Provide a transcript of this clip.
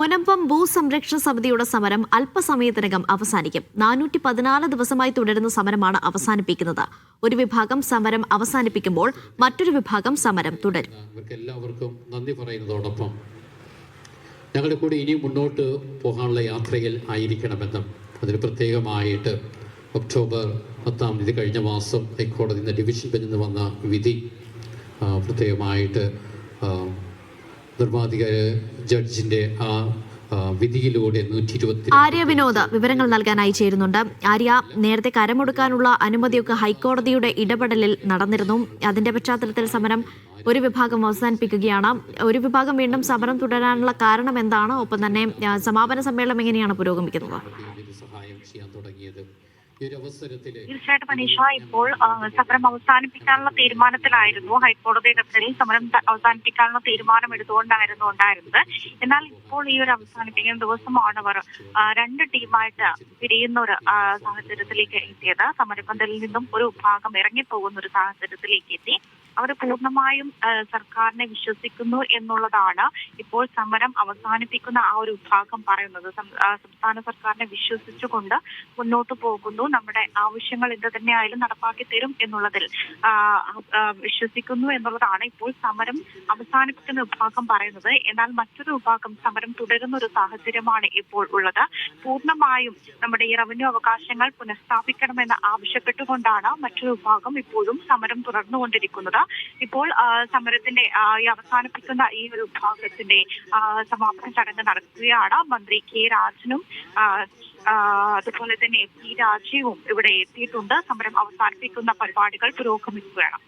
മുനമ്പം ഭൂസംരക്ഷണ സമിതിയുടെ സമരം അല്പസമയത്തിനകം അവസാനിക്കും. 414 ദിവസമായി തുടരുന്ന സമരമാണ് അവസാനിപ്പിക്കുന്നത്. ഒരു വിഭാഗം സമരം അവസാനിപ്പിക്കുമ്പോൾ മറ്റൊരു വിഭാഗം സമരം തുടരും. എല്ലാവർക്കും നന്ദി പറയുന്നതോടൊപ്പം ഞങ്ങളുടെ കൂടെ ഇനി മുന്നോട്ട് പോകാനുള്ള യാത്രയിൽ ആയിരിക്കണമെന്നും അതിന് പ്രത്യേകമായിട്ട് ഒക്ടോബർ 10-ാം തീയതി കഴിഞ്ഞ മാസം ഹൈക്കോടതിയിൽ നിന്ന് ഡിവിഷൻ ബെഞ്ചിൽ നിന്ന് വന്ന വിധി പ്രത്യേകമായിട്ട് നിർമ്മാധിക ജഡ്ജിന്റെ ആ വിധിയിലൂടെ 120 ആര്യ വിനോദ് വിവരങ്ങൾ നൽകാനായി ചേരുന്നുണ്ട്. ആര്യ, നേരത്തെ കരമൊടുക്കാനുള്ള അനുമതിയൊക്കെ ഹൈക്കോടതിയുടെ ഇടപെടലിൽ നടന്നിരുന്നു. അതിന്റെ പശ്ചാത്തലത്തിൽ സമരം ഒരു വിഭാഗം അവസാനിപ്പിക്കുകയാണ്. ഒരു വിഭാഗം വീണ്ടും സമരം തുടരാനുള്ള കാരണം എന്താണ്? ഒപ്പം തന്നെ സമാപന സമ്മേളനം എങ്ങനെയാണ് പുരോഗമിക്കുന്നത്? തീർച്ചയായിട്ടും അനീഷ, ഇപ്പോൾ സമരം അവസാനിപ്പിക്കാനുള്ള തീരുമാനത്തിലായിരുന്നു. ഹൈക്കോടതി ഇടപെടലിൽ സമരം അവസാനിപ്പിക്കാനുള്ള തീരുമാനം എടുത്തുകൊണ്ടായിരുന്നു ഉണ്ടായിരുന്നത്. എന്നാൽ ഇപ്പോൾ ഈ ഒരു അവസാനിപ്പിക്കുന്ന ദിവസമാണ് അവർ രണ്ട് ടീമായിട്ട് പിരിയുന്ന ഒരു സാഹചര്യത്തിലേക്ക് എത്തിയത്. സമരപന്തലിൽ നിന്നും ഒരു ഭാഗം ഇറങ്ങിപ്പോകുന്ന ഒരു സാഹചര്യത്തിലേക്ക് എത്തി. അവർ പൂർണ്ണമായും സർക്കാരിനെ വിശ്വസിക്കുന്നു എന്നുള്ളതാണ് ഇപ്പോൾ സമരം അവസാനിപ്പിക്കുന്ന ആ ഒരു വിഭാഗം പറയുന്നത്. സംസ്ഥാന സർക്കാരിനെ വിശ്വസിച്ചുകൊണ്ട് മുന്നോട്ട് പോകുന്നു, നമ്മുടെ ആവശ്യങ്ങൾ എന്ത് തന്നെയായാലും നടപ്പാക്കി തരും എന്നുള്ളതിൽ വിശ്വസിക്കുന്നു എന്നുള്ളതാണ് ഇപ്പോൾ സമരം അവസാനിപ്പിക്കുന്ന വിഭാഗം പറയുന്നത്. എന്നാൽ മറ്റൊരു വിഭാഗം സമരം തുടരുന്ന ഒരു സാഹചര്യമാണ് ഇപ്പോൾ ഉള്ളത്. പൂർണ്ണമായും നമ്മുടെ ഈ റവന്യൂ അവകാശങ്ങൾ പുനഃസ്ഥാപിക്കണമെന്ന് ആവശ്യപ്പെട്ടുകൊണ്ടാണ് മറ്റൊരു വിഭാഗം ഇപ്പോഴും സമരം തുടർന്നുകൊണ്ടിരിക്കുന്നത്. ഇപ്പോൾ സമരത്തിന്റെ ഈ അവസാനിപ്പിക്കുന്ന ഈ ഒരു വിഭാഗത്തിന്റെ സമാപന ചടങ്ങ് നടക്കുകയാണ്. മന്ത്രി കെ രാജനും അതുപോലെ തന്നെ പി രാജീവും ഇവിടെ എത്തിയിട്ടുണ്ട്. സമരം അവസാനിപ്പിക്കുന്ന പരിപാടികൾ പുരോഗമിക്കുകയാണ്.